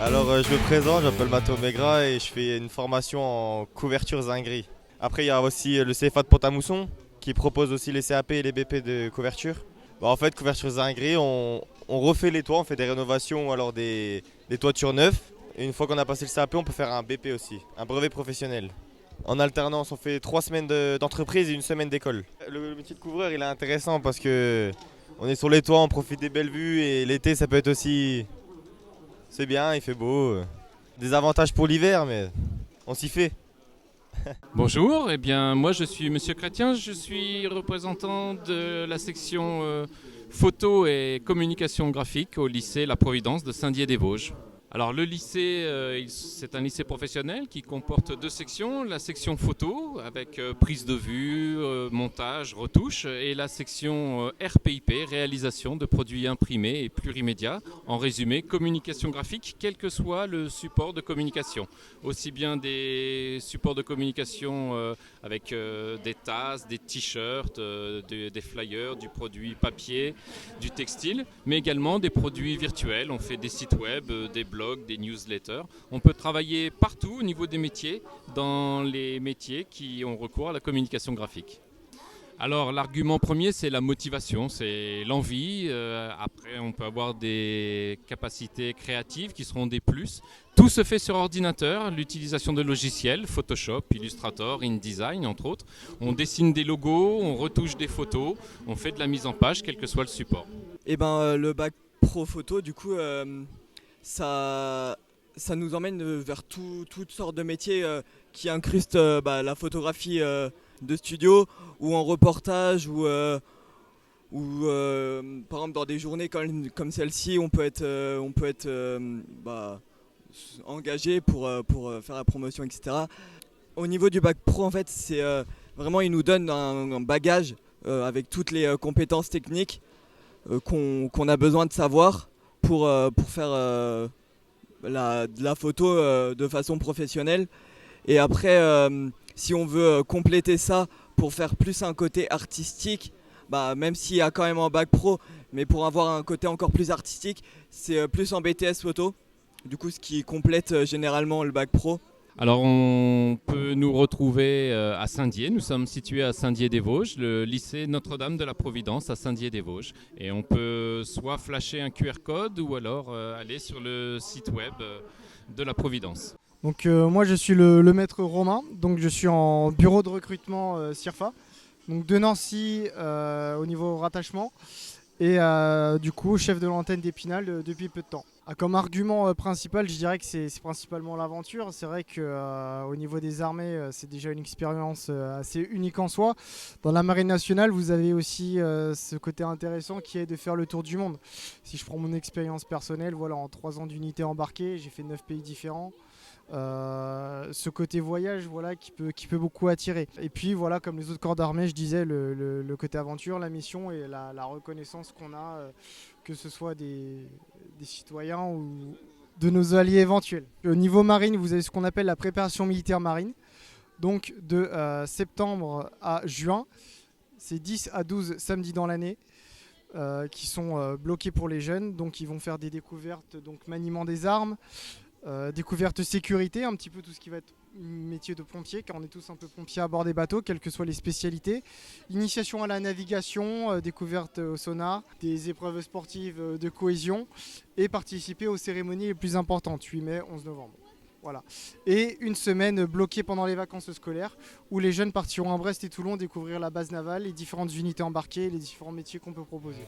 Alors je me présente, je m'appelle Matteo Megra et je fais une formation en couverture zinguerie. Après il y a aussi le CFA de Pont-à-Mousson qui propose aussi les CAP et les BP de couverture. En fait couverture zinguerie, on refait les toits, on fait des rénovations ou alors des toitures neuves. Et une fois qu'on a passé le CAP, on peut faire un BP aussi, un brevet professionnel. En alternance, on fait 3 semaines d'entreprise et une semaine d'école. Le métier de couvreur il est intéressant parce que on est sur les toits, on profite des belles vues et l'été ça peut être aussi... C'est bien, il fait beau. Des avantages pour l'hiver, mais on s'y fait. Bonjour, eh bien moi je suis Monsieur Chrétien, je suis représentant de la section photo et communication graphique au lycée La Providence de Saint-Dié-des-Vosges. Alors le lycée, c'est un lycée professionnel qui comporte 2 sections, la section photo avec prise de vue, montage, retouche, et la section RPIP, réalisation de produits imprimés et plurimédia, en résumé communication graphique, quel que soit le support de communication. Aussi bien des supports de communication avec des tasses, des t-shirts, des flyers, du produit papier, du textile, mais également des produits virtuels. On fait des sites web, des blogs, des newsletters. On peut travailler partout au niveau des métiers, dans les métiers qui ont recours à la communication graphique. Alors l'argument premier, c'est la motivation, c'est l'envie. Après, on peut avoir des capacités créatives qui seront des plus. Tout se fait sur ordinateur, l'utilisation de logiciels, Photoshop, Illustrator, InDesign entre autres. On dessine des logos, on retouche des photos, on fait de la mise en page, quel que soit le support. Le bac pro photo, du coup, ça nous emmène vers toutes sortes de métiers qui incrustent la photographie de studio ou en reportage ou par exemple dans des journées comme celle-ci, on peut être engagé pour faire la promotion, etc. Au niveau du bac pro, en fait, c'est vraiment, il nous donne un bagage avec toutes les compétences techniques qu'on a besoin de savoir pour faire de la photo de façon professionnelle. Et après, si on veut compléter ça pour faire plus un côté artistique, même s'il y a quand même un bac pro, mais pour avoir un côté encore plus artistique, c'est plus en BTS photo. Du coup, ce qui complète généralement le bac pro. Alors on peut nous retrouver à Saint-Dié, nous sommes situés à Saint-Dié-des-Vosges, le lycée Notre-Dame de la Providence à Saint-Dié-des-Vosges. Et on peut soit flasher un QR code ou alors aller sur le site web de la Providence. Donc moi je suis le maître Romain, donc je suis en bureau de recrutement CIRFA, donc de Nancy au niveau rattachement. Et du coup chef de l'antenne d'Épinal depuis peu de temps. Comme argument principal, je dirais que c'est principalement l'aventure. C'est vrai qu'au niveau des armées, c'est déjà une expérience assez unique en soi. Dans la marine nationale, vous avez aussi ce côté intéressant qui est de faire le tour du monde. Si je prends mon expérience personnelle, voilà, en 3 ans d'unité embarquée, j'ai fait 9 pays différents. Ce côté voyage, voilà, qui peut beaucoup attirer. Et puis voilà, comme les autres corps d'armée, je disais, le côté aventure, la mission et la reconnaissance qu'on a, que ce soit des citoyens ou de nos alliés éventuels. Au niveau marine, vous avez ce qu'on appelle la préparation militaire marine. Donc de septembre à juin, c'est 10 à 12 samedis dans l'année qui sont bloqués pour les jeunes. Donc ils vont faire des découvertes, donc maniement des armes, découverte sécurité, un petit peu tout ce qui va être métier de pompier, car on est tous un peu pompiers à bord des bateaux, quelles que soient les spécialités. Initiation à la navigation, découverte au sonar, des épreuves sportives de cohésion et participer aux cérémonies les plus importantes, 8 mai, 11 novembre. Voilà. Et une semaine bloquée pendant les vacances scolaires où les jeunes partiront à Brest et Toulon découvrir la base navale, les différentes unités embarquées et les différents métiers qu'on peut proposer.